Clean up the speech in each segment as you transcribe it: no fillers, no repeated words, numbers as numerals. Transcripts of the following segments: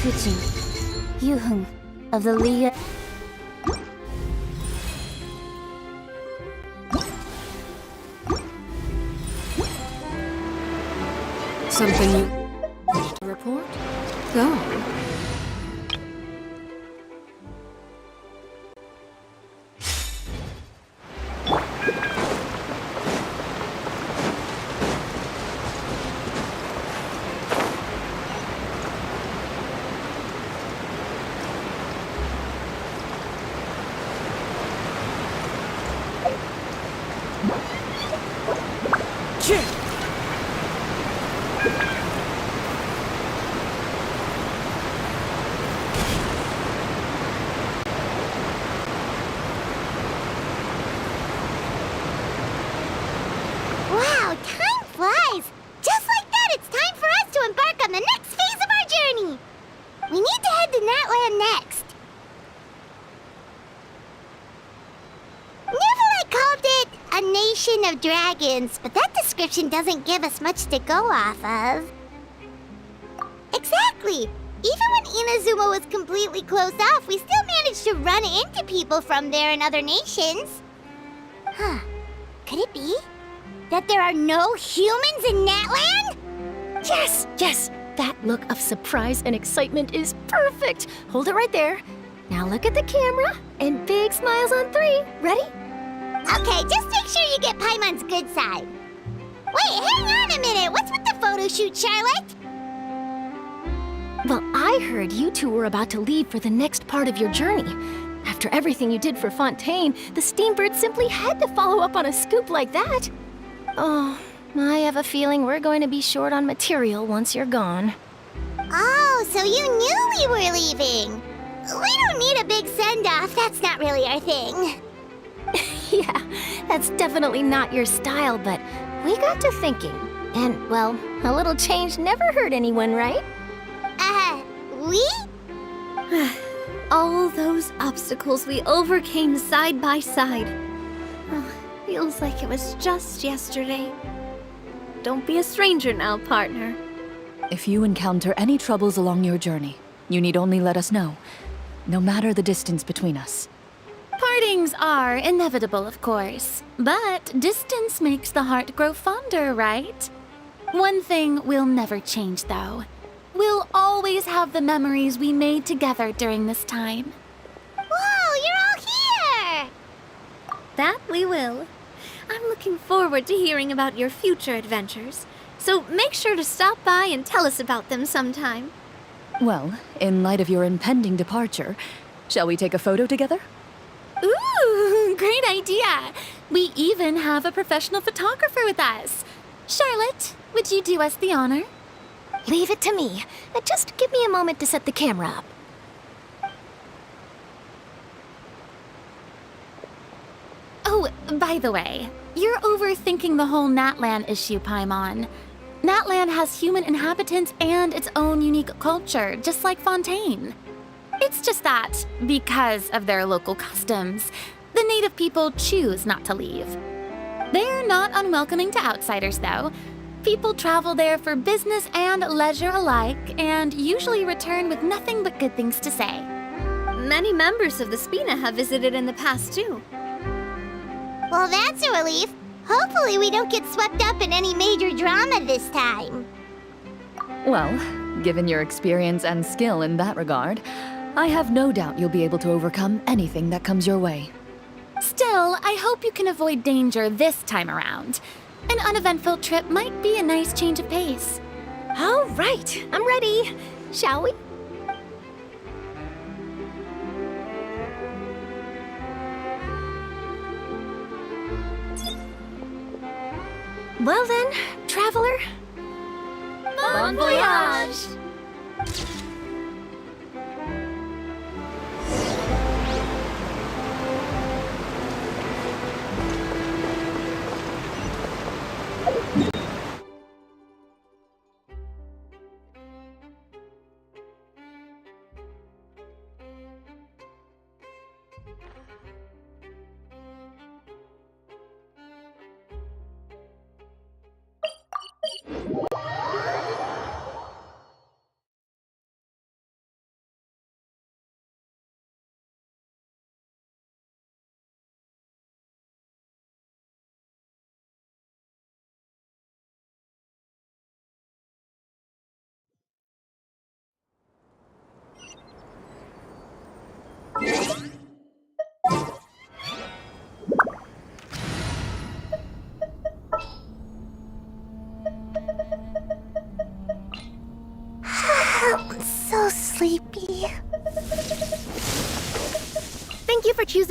Fuchin, Yuhung of the League. Something you to report? Go. Wow, time flies! Just like that, it's time for us to embark on the next phase of our journey! We need to head to Natlan next. Neverland called it a nation of dragons, but that description doesn't give us much to go off of. Exactly! Even when Inazuma was completely closed off, we still managed to run into people from there and other nations. Huh. Could it be that there are no humans in Natlan? Yes, yes! That look of surprise and excitement is perfect! Hold it right there. Now look at the camera, and big smiles on 3. Ready? Okay, just make sure you get Paimon's good side. Wait, hang on a minute! What's with the photo shoot, Charlotte? Well, I heard you two were about to leave for the next part of your journey. After everything you did for Fontaine, the Steambird simply had to follow up on a scoop like that. Oh, I have a feeling we're going to be short on material once you're gone. Oh, so you knew we were leaving. We don't need a big send-off. That's not really our thing. Yeah, that's definitely not your style, but we got to thinking. And, well, a little change never hurt anyone, right? We? All those obstacles we overcame side by side. Oh, feels like it was just yesterday. Don't be a stranger now, partner. If you encounter any troubles along your journey, you need only let us know, no matter the distance between us. Partings are inevitable, of course, but distance makes the heart grow fonder, right? One thing will never change, though. We'll always have the memories we made together during this time. Whoa, you're all here! That we will. I'm looking forward to hearing about your future adventures, so make sure to stop by and tell us about them sometime. Well, in light of your impending departure, shall we take a photo together? Ooh, great idea! We even have a professional photographer with us. Charlotte, would you do us the honor? Leave it to me. Just give me a moment to set the camera up. Oh, by the way, you're overthinking the whole Natlan issue, Paimon. Natlan has human inhabitants and its own unique culture, just like Fontaine. It's just that, because of their local customs, the native people choose not to leave. They're not unwelcoming to outsiders, though. People travel there for business and leisure alike, and usually return with nothing but good things to say. Many members of the Spina have visited in the past, too. Well, that's a relief. Hopefully we don't get swept up in any major drama this time. Well, given your experience and skill in that regard, I have no doubt you'll be able to overcome anything that comes your way. Still, I hope you can avoid danger this time around. An uneventful trip might be a nice change of pace. All right, I'm ready. Shall we? Well then, traveler. Bon voyage!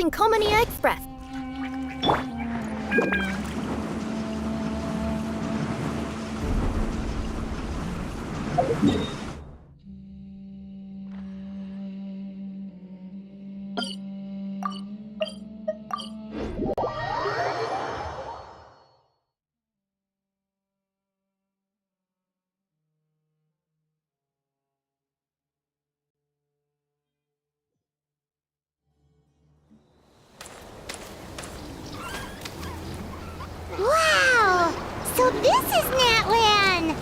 taking Komania Express. Wow! So this is Natlan!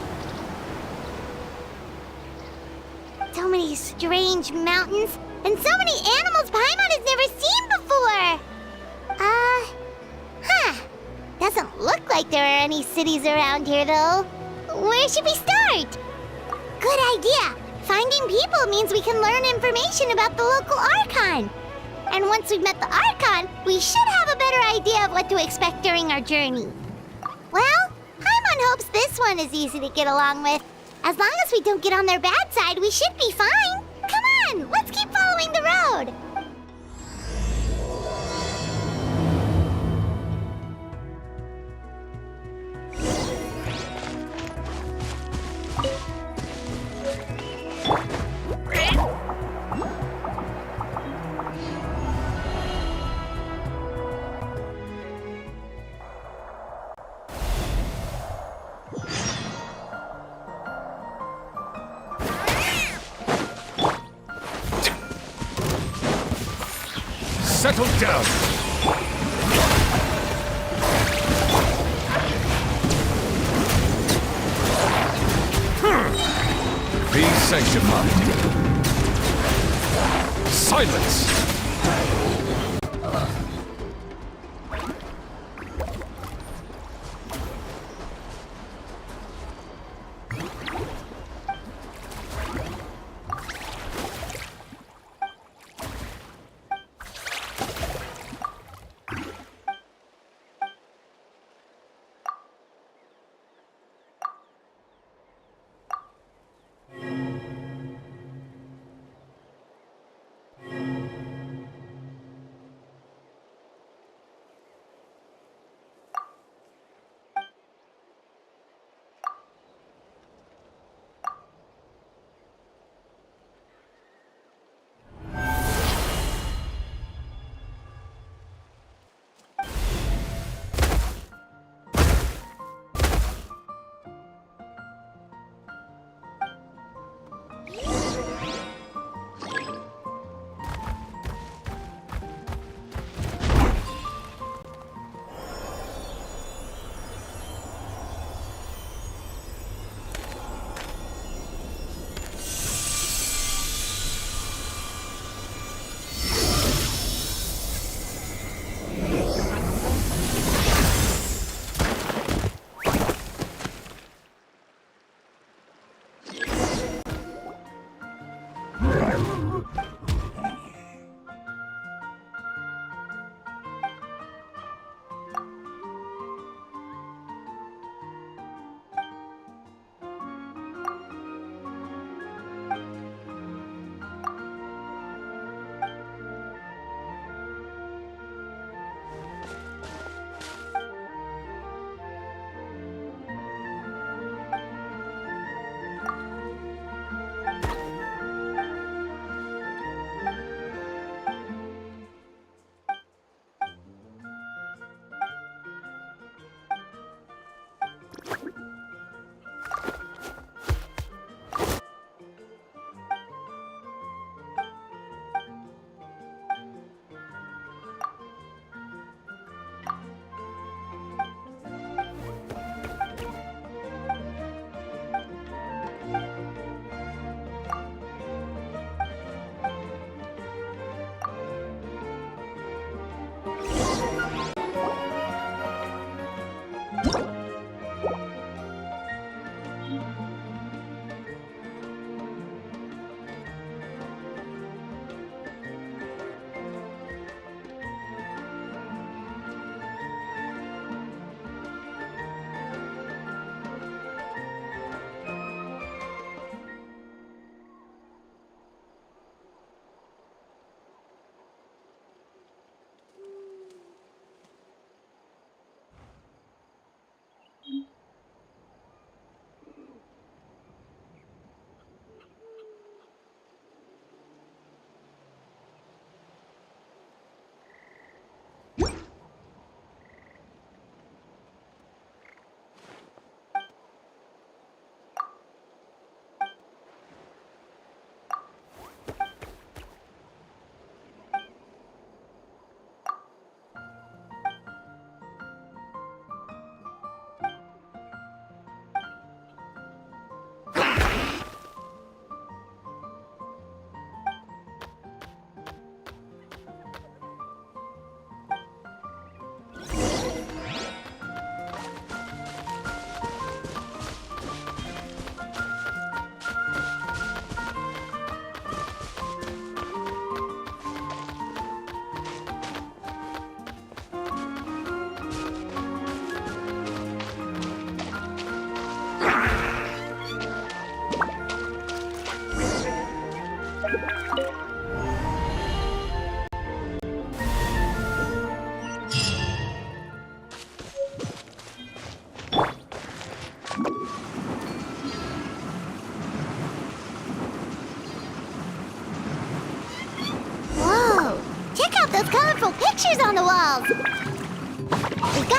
So many strange mountains, and so many animals Paimon has never seen before! Doesn't look like there are any cities around here, though. Where should we start? Good idea! Finding people means we can learn information about the local Archon. And once we've met the Archon, we should have a better idea of what to expect during our journey. Well, Paimon hopes this one is easy to get along with. As long as we don't get on their bad side, we should be fine. Come on, let's keep following the road. Settle down! Be sanctified. Silence!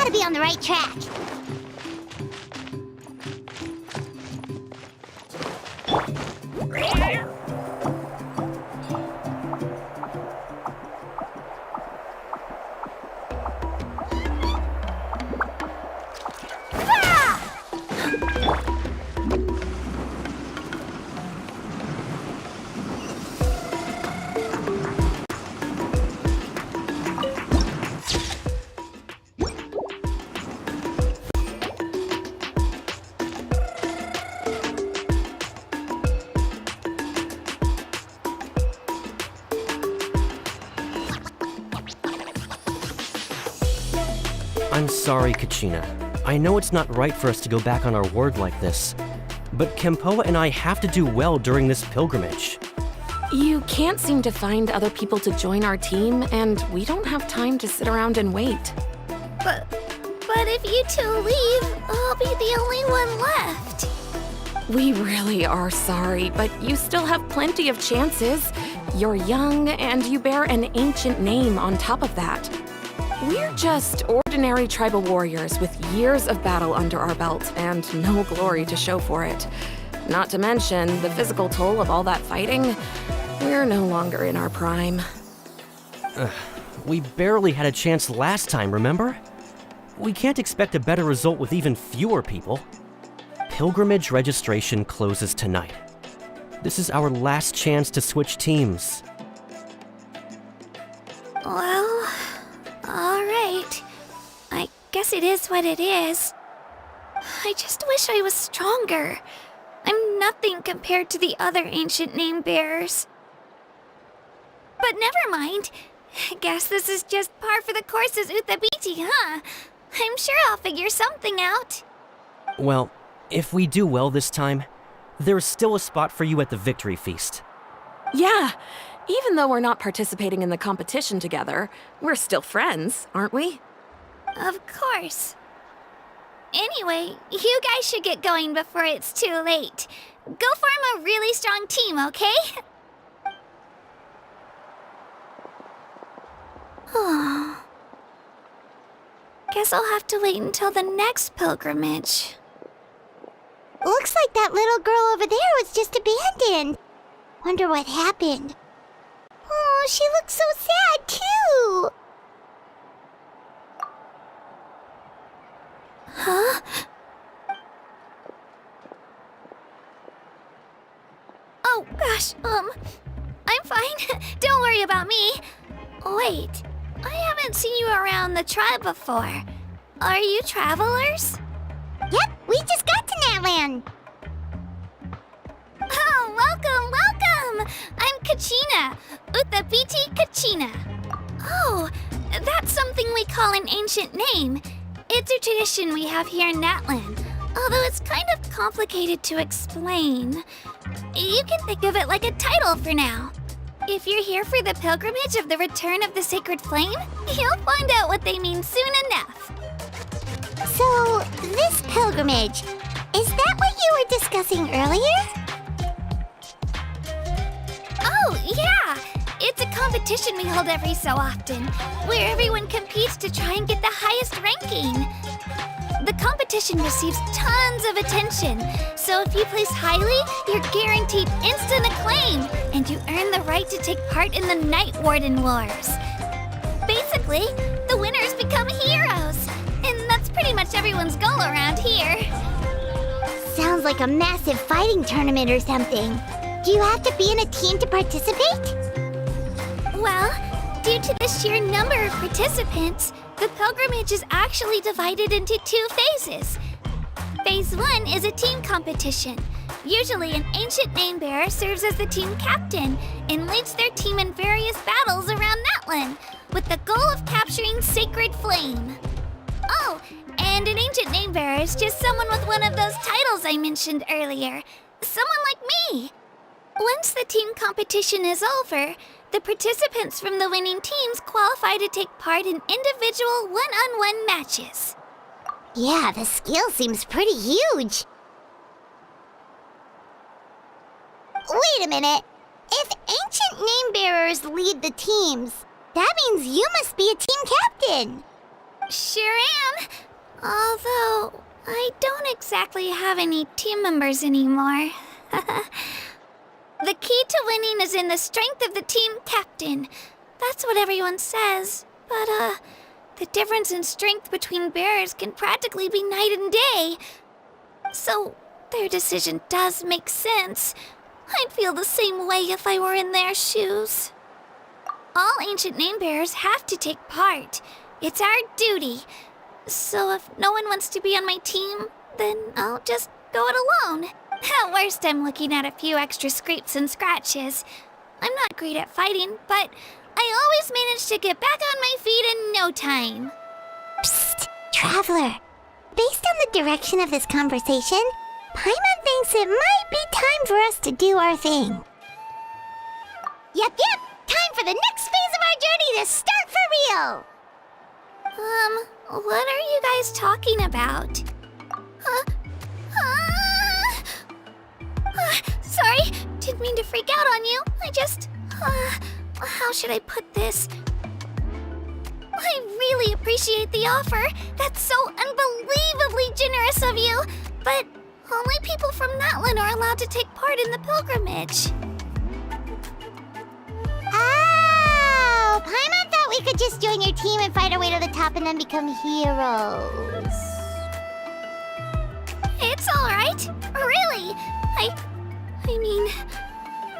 gotta be on the right track. I'm sorry, Kachina. I know it's not right for us to go back on our word like this, but Kempoa and I have to do well during this pilgrimage. You can't seem to find other people to join our team, and we don't have time to sit around and wait. But if you two leave, I'll be the only one left. We really are sorry, but you still have plenty of chances. You're young, and you bear an ancient name on top of that. We're just ordinary tribal warriors with years of battle under our belt and no glory to show for it. Not to mention the physical toll of all that fighting. We're no longer in our prime. We barely had a chance last time, remember? We can't expect a better result with even fewer people. Pilgrimage registration closes tonight. This is our last chance to switch teams. Well, alright. I guess it is what it is. I just wish I was stronger. I'm nothing compared to the other ancient name bearers. But never mind. Guess this is just par for the course as Uthabiti, huh? I'm sure I'll figure something out. Well, if we do well this time, there's still a spot for you at the victory feast. Yeah, even though we're not participating in the competition together, we're still friends, aren't we? Of course. Anyway, you guys should get going before it's too late. Go form a really strong team, okay? Guess I'll have to wait until the next pilgrimage. Looks like that little girl over there was just abandoned. Wonder what happened. Oh, she looks so sad, too. Huh? Oh, gosh, I'm fine. Don't worry about me. Wait, I haven't seen you around the tribe before. Are you travelers? Yep, we just got to Natlan. Oh, welcome! I'm Kachina, Uthabiti Kachina. Oh, that's something we call an ancient name. It's a tradition we have here in Natlan, although it's kind of complicated to explain. You can think of it like a title for now. If you're here for the pilgrimage of the return of the sacred flame, you'll find out what they mean soon enough. So, this pilgrimage, is that what you were discussing earlier? Oh, yeah! It's a competition we hold every so often, where everyone competes to try and get the highest ranking. The competition receives tons of attention, so if you place highly, you're guaranteed instant acclaim, and you earn the right to take part in the Night Warden Wars. Basically, the winners become heroes, and that's pretty much everyone's goal around here. Sounds like a massive fighting tournament or something. Do you have to be in a team to participate? Well, due to the sheer number of participants, the pilgrimage is actually divided into 2 phases. Phase 1 is a team competition. Usually an ancient name bearer serves as the team captain and leads their team in various battles around Natlan, with the goal of capturing Sacred Flame. Oh, and an ancient name bearer is just someone with one of those titles I mentioned earlier. Someone like me. Once the team competition is over, the participants from the winning teams qualify to take part in individual one-on-one matches. Yeah, the skill seems pretty huge. Wait a minute. If ancient name bearers lead the teams, that means you must be a team captain. Sure am. Although, I don't exactly have any team members anymore. The key to winning is in the strength of the team captain. That's what everyone says. But, the difference in strength between bearers can practically be night and day. So, their decision does make sense. I'd feel the same way if I were in their shoes. All ancient name bearers have to take part. It's our duty. So if no one wants to be on my team, then I'll just go it alone. At worst, I'm looking at a few extra scrapes and scratches. I'm not great at fighting, but I always manage to get back on my feet in no time. Psst, Traveler. Based on the direction of this conversation, Paimon thinks it might be time for us to do our thing. Yep. Time for the next phase of our journey to start for real. What are you guys talking about? Sorry, didn't mean to freak out on you. I just, how should I put this? I really appreciate the offer. That's so unbelievably generous of you. But only people from Natlan are allowed to take part in the pilgrimage. Oh, Paimon thought we could just join your team and fight our way to the top and then become heroes. It's all right. Really. I mean,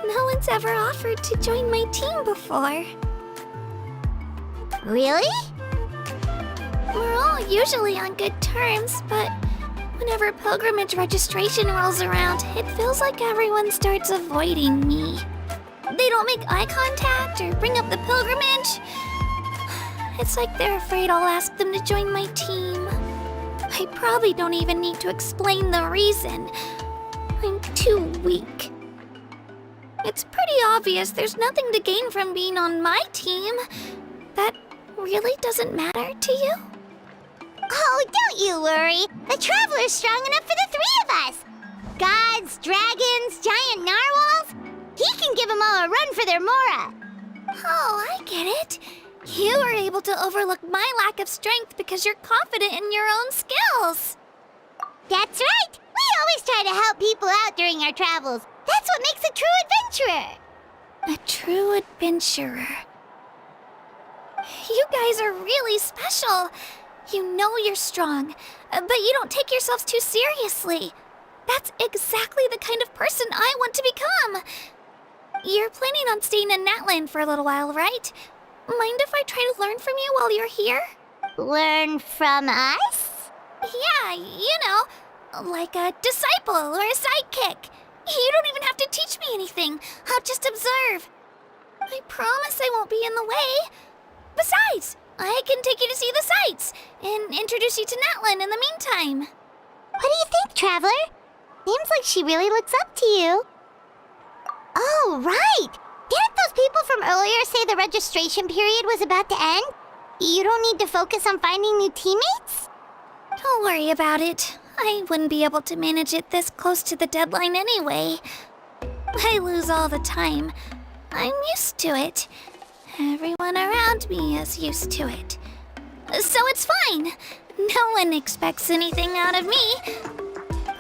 no one's ever offered to join my team before. Really? We're all usually on good terms, but whenever pilgrimage registration rolls around, it feels like everyone starts avoiding me. They don't make eye contact or bring up the pilgrimage. It's like they're afraid I'll ask them to join my team. I probably don't even need to explain the reason. I'm too weak. It's pretty obvious there's nothing to gain from being on my team. That really doesn't matter to you? Oh, don't you worry. The Traveler's strong enough for the three of us. Gods, dragons, giant narwhals. He can give them all a run for their Mora. Oh, I get it. You were able to overlook my lack of strength because you're confident in your own skills. That's right. We always try to help people out during our travels. That's what makes a true adventurer. A true adventurer. You guys are really special. You know you're strong, but you don't take yourselves too seriously. That's exactly the kind of person I want to become. You're planning on staying in Natlan for a little while, right? Mind if I try to learn from you while you're here? Learn from us? Yeah, you know, like a disciple or a sidekick. You don't even have to teach me anything. I'll just observe. I promise I won't be in the way. Besides, I can take you to see the sights and introduce you to Natlan in the meantime. What do you think, Traveler? Seems like she really looks up to you. Oh, right! Didn't those people from earlier say the registration period was about to end? You don't need to focus on finding new teammates? Don't worry about it. I wouldn't be able to manage it this close to the deadline anyway. I lose all the time. I'm used to it. Everyone around me is used to it. So it's fine. No one expects anything out of me.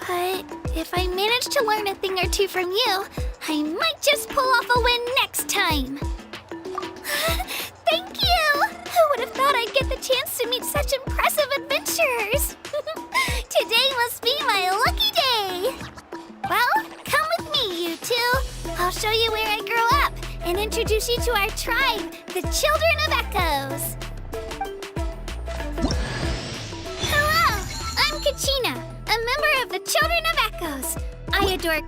But if I manage to learn a thing or two from you, I might just pull off a win next time. Thank you! Who would have thought I'd get the chance to meet such impressive adventurers? Today must be my lucky day! Well, come with me, you two. I'll show you where I grew up and introduce you to our tribe, the Children of Echoes. Hello, I'm Kachina, a member of the Children of Echoes. I adore...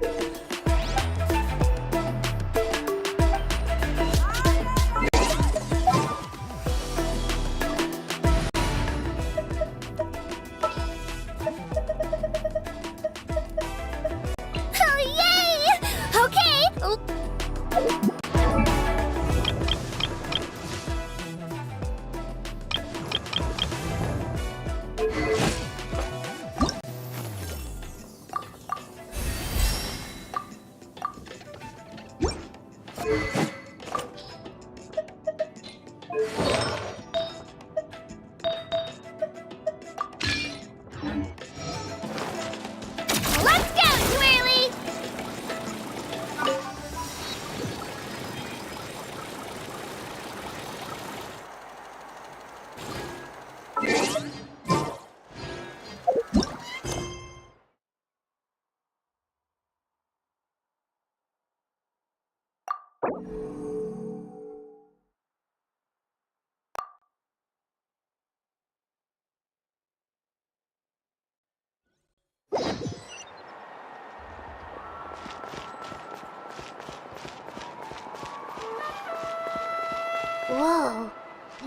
Whoa.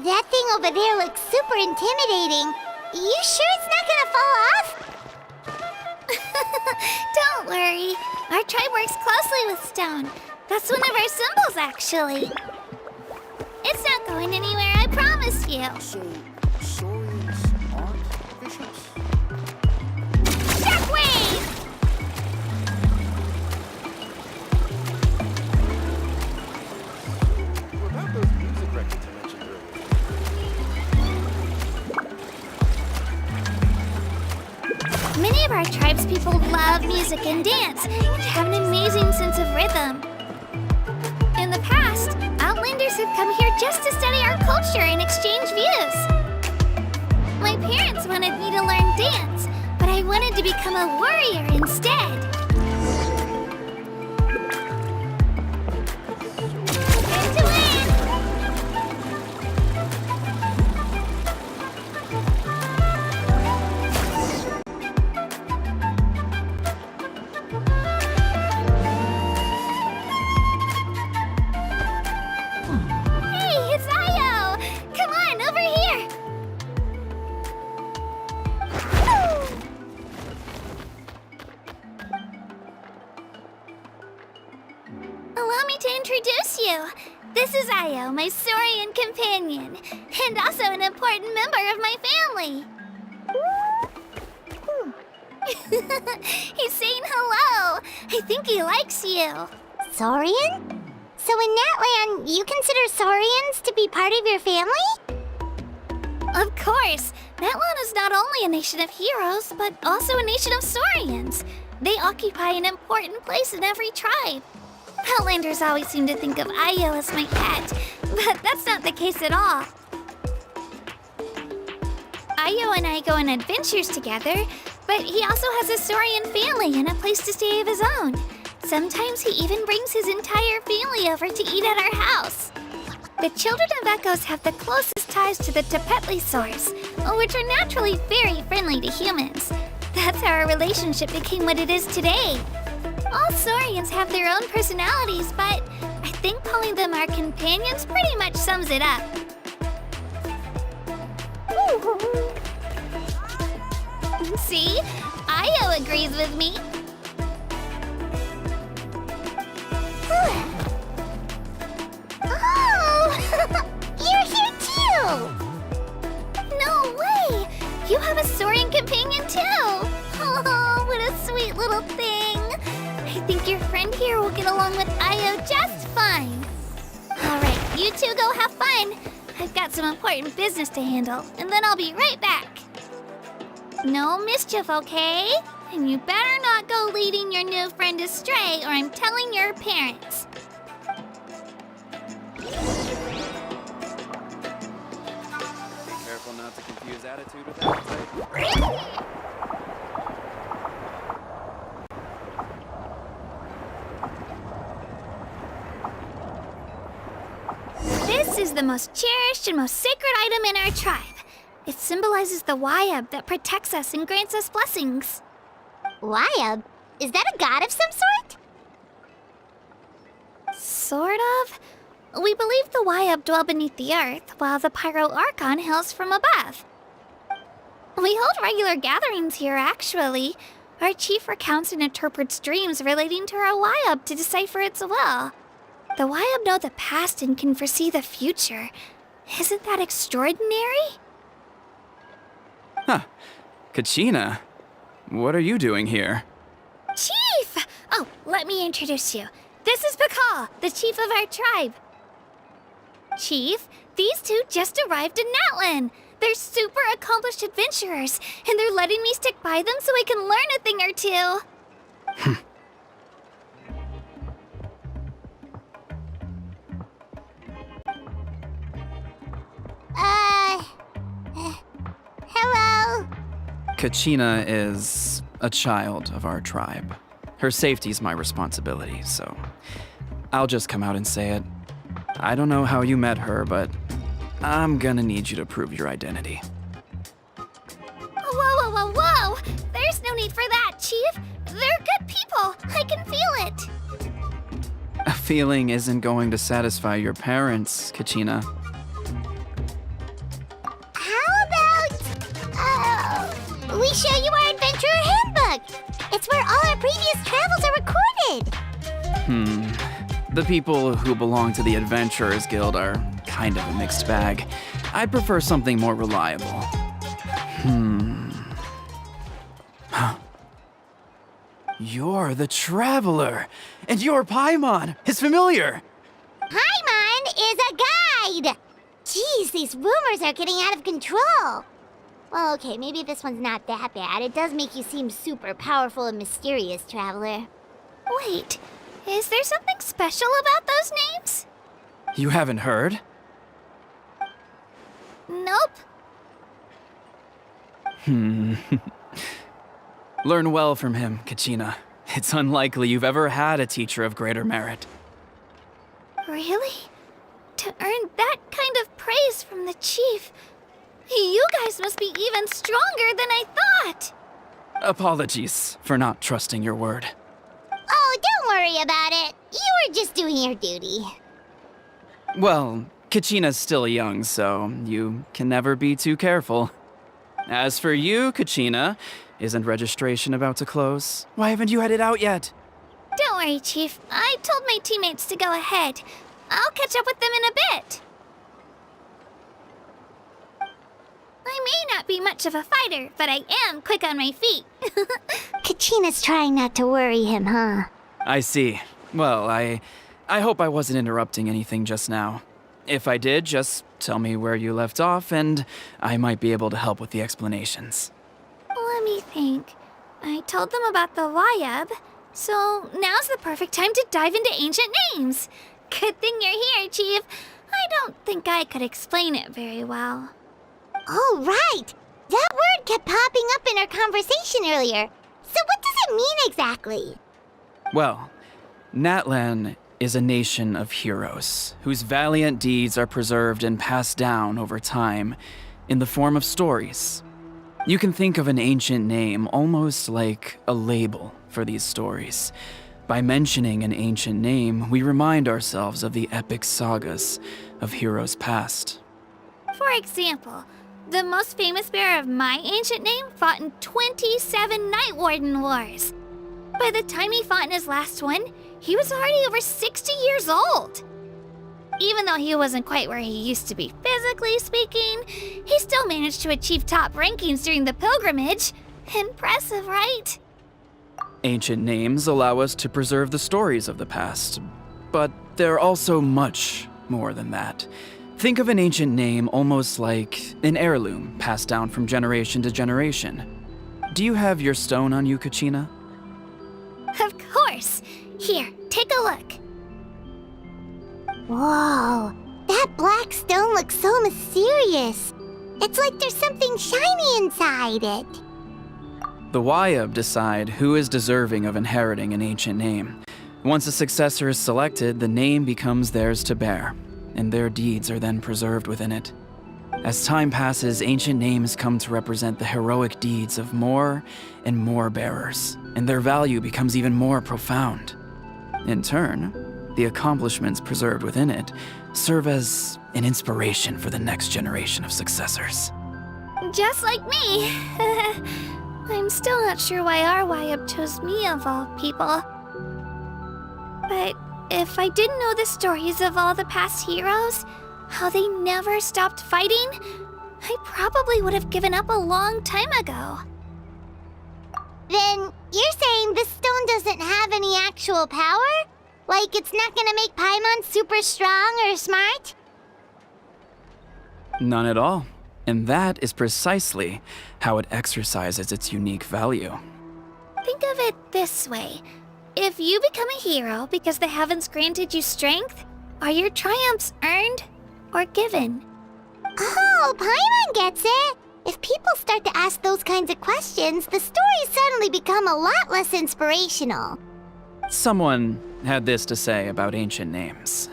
That thing over there looks super intimidating. You sure it's not gonna fall off? Don't worry. Our tribe works closely with stone. That's one of our symbols, actually. It's not going anywhere, I promise you. So, saurians aren't vicious? Shockwave! What about those music records I mentioned earlier? Many of our tribespeople love music and dance and have an amazing sense of rhythm. In the past, Outlanders have come here just to study our culture and exchange views. My parents wanted me to learn dance, but I wanted to become a warrior instead. Time to win! Hey, it's Io! Come on, over here! Allow me to introduce you. This is Io, my saurian companion, and also an important member of my family. He's saying hello. I think he likes you. Saurian? So in Natlan, you consider Saurians to be part of your family? Of course. Natlan is not only a nation of heroes, but also a nation of saurians. They occupy an important place in every tribe. Outlanders always seem to think of Io as my pet, but that's not the case at all. Io and I go on adventures together, but he also has a saurian family and a place to stay of his own. Sometimes he even brings his entire family over to eat at our house. The children of Echoes have the closest ties to the Tepetlisaurs, which are naturally very friendly to humans. That's how our relationship became what it is today. All saurians have their own personalities, but I think calling them our companions pretty much sums it up. See? Io agrees with me. Oh! You're here too! No way! You have a saurian companion too! Oh, what a sweet little thing! I think your friend here will get along with Io just fine. Alright, you two go have fun. I've got some important business to handle, and then I'll be right back. No mischief, okay? And you better not go leading your new friend astray, or I'm telling your parents. Be careful not to confuse attitude with appetite. This is the most cherished and most sacred item in our tribe. It symbolizes the Wayab that protects us and grants us blessings. Wayab? Is that a god of some sort? Sort of. We believe the Wayab dwell beneath the earth, while the Pyro Archon hails from above. We hold regular gatherings here, actually. Our chief recounts and interprets dreams relating to our Wayab to decipher its will. The Wayab know the past and can foresee the future. Isn't that extraordinary? Huh. Kachina, what are you doing here? Chief! Oh, let me introduce you. This is Pakal, the chief of our tribe. Chief, these two just arrived in Natlan. They're super accomplished adventurers, and they're letting me stick by them so I can learn a thing or two. Hello? Kachina is a child of our tribe. Her safety's my responsibility, so I'll just come out and say it. I don't know how you met her, but I'm gonna need you to prove your identity. Whoa, whoa, whoa, whoa! There's no need for that, Chief. They're good people. I can feel it. A feeling isn't going to satisfy your parents, Kachina. The people who belong to the Adventurers Guild are kind of a mixed bag. I'd prefer something more reliable. You're the Traveler, and you're Paimon, his familiar. Paimon is a guide! Jeez, these rumors are getting out of control. Well, okay, maybe this one's not that bad. It does make you seem super powerful and mysterious, Traveler. Wait, is there something special about those names? You haven't heard? Nope. Learn well from him, Kachina. It's unlikely you've ever had a teacher of greater merit. Really? To earn that kind of praise from the chief, you guys must be even stronger than I thought. Apologies for not trusting your word. Oh, don't worry about it. You were just doing your duty. Well, Kachina's still young, so you can never be too careful. As for you, Kachina, isn't registration about to close? Why haven't you headed out yet? Don't worry, Chief. I told my teammates to go ahead. I'll catch up with them in a bit. I may not be much of a fighter, but I am quick on my feet. Kachina's trying not to worry him, huh? I see. Well, I hope I wasn't interrupting anything just now. If I did, just tell me where you left off, and I might be able to help with the explanations. Let me think. I told them about the Wayab, so now's the perfect time to dive into ancient names. Good thing you're here, Chief. I don't think I could explain it very well. Oh, right! That word kept popping up in our conversation earlier. So what does it mean exactly? Well, Natlan is a nation of heroes whose valiant deeds are preserved and passed down over time in the form of stories. You can think of an ancient name almost like a label for these stories. By mentioning an ancient name, we remind ourselves of the epic sagas of heroes past. For example, the most famous bearer of my ancient name fought in 27 Night Warden Wars. By the time he fought in his last one, he was already over 60 years old. Even though he wasn't quite where he used to be physically speaking, he still managed to achieve top rankings during the pilgrimage. Impressive, right? Ancient names allow us to preserve the stories of the past, but they're also much more than that. Think of an ancient name almost like an heirloom passed down from generation to generation. Do you have your stone on you, Kachina? Of course. Here, take a look. Whoa, that black stone looks so mysterious. It's like there's something shiny inside it. The Wayab decide who is deserving of inheriting an ancient name. Once a successor is selected, the name becomes theirs to bear, and their deeds are then preserved within it. As time passes, ancient names come to represent the heroic deeds of more and more bearers, and their value becomes even more profound. In turn, the accomplishments preserved within it serve as an inspiration for the next generation of successors. Just like me. I'm still not sure why our Wayab chose me of all people. But if I didn't know the stories of all the past heroes, how they never stopped fighting, I probably would have given up a long time ago. Then you're saying this stone doesn't have any actual power? Like it's not gonna make Paimon super strong or smart? None at all. And that is precisely how it exercises its unique value. Think of it this way. If you become a hero because the heavens granted you strength, are your triumphs earned or given? Oh, Paimon gets it! If people start to ask those kinds of questions, the stories suddenly become a lot less inspirational. Someone had this to say about ancient names.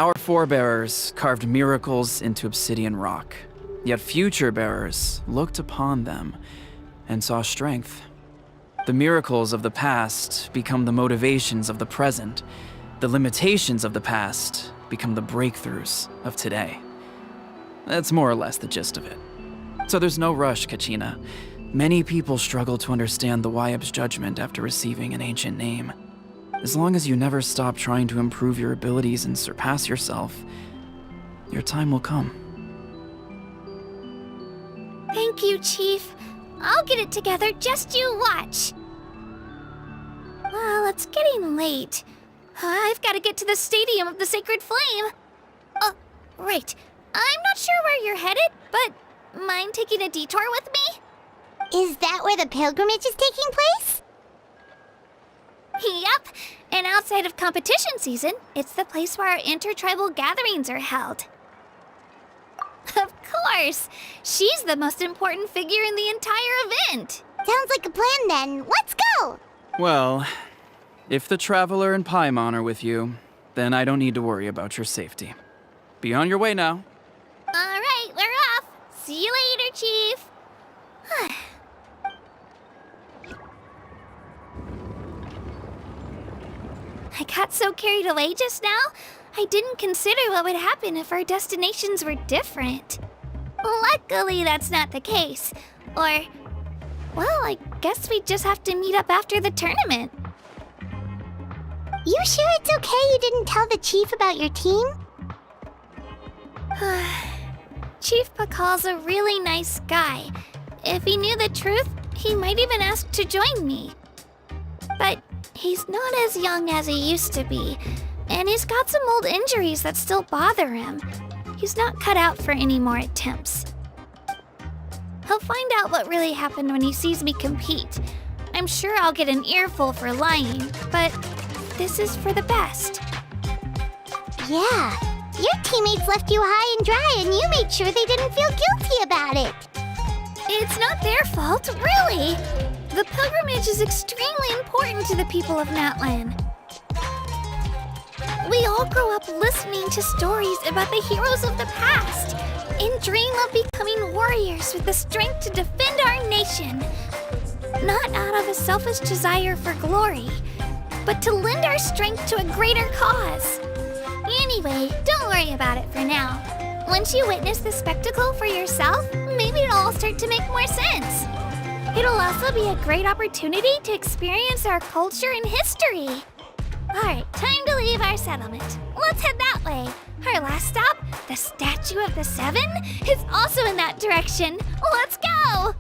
Our forebears carved miracles into obsidian rock, yet future bearers looked upon them and saw strength. The miracles of the past become the motivations of the present. The limitations of the past become the breakthroughs of today. That's more or less the gist of it. So there's no rush, Kachina. Many people struggle to understand the Wyeb's judgment after receiving an ancient name. As long as you never stop trying to improve your abilities and surpass yourself, your time will come. Thank you, Chief. I'll get it together, just you watch. Well, it's getting late. I've got to get to the Stadium of the Sacred Flame. Oh, right. I'm not sure where you're headed, but mind taking a detour with me? Is that where the pilgrimage is taking place? Yep. And outside of competition season, it's the place where our intertribal gatherings are held. Of course! She's the most important figure in the entire event! Sounds like a plan then. Let's go! Well, if the Traveler and Paimon are with you, then I don't need to worry about your safety. Be on your way now. Alright, we're off! See you later, Chief! I got so carried away just now, I didn't consider what would happen if our destinations were different. Luckily, that's not the case. Or, well, I guess we just have to meet up after the tournament. You sure it's okay you didn't tell the chief about your team? Chief Pakal's a really nice guy. If he knew the truth, he might even ask to join me. But he's not as young as he used to be, and he's got some old injuries that still bother him. He's not cut out for any more attempts. He'll find out what really happened when he sees me compete. I'm sure I'll get an earful for lying, but this is for the best. Yeah, your teammates left you high and dry and you made sure they didn't feel guilty about it. It's not their fault, really. The pilgrimage is extremely important to the people of Natlan. We all grow up listening to stories about the heroes of the past and dream of becoming warriors with the strength to defend our nation. Not out of a selfish desire for glory, but to lend our strength to a greater cause. Anyway, don't worry about it for now. Once you witness the spectacle for yourself, maybe it'll all start to make more sense. It'll also be a great opportunity to experience our culture and history. Alright, time to leave our settlement. Let's head that way. Our last stop, the Statue of the Seven, is also in that direction. Let's go!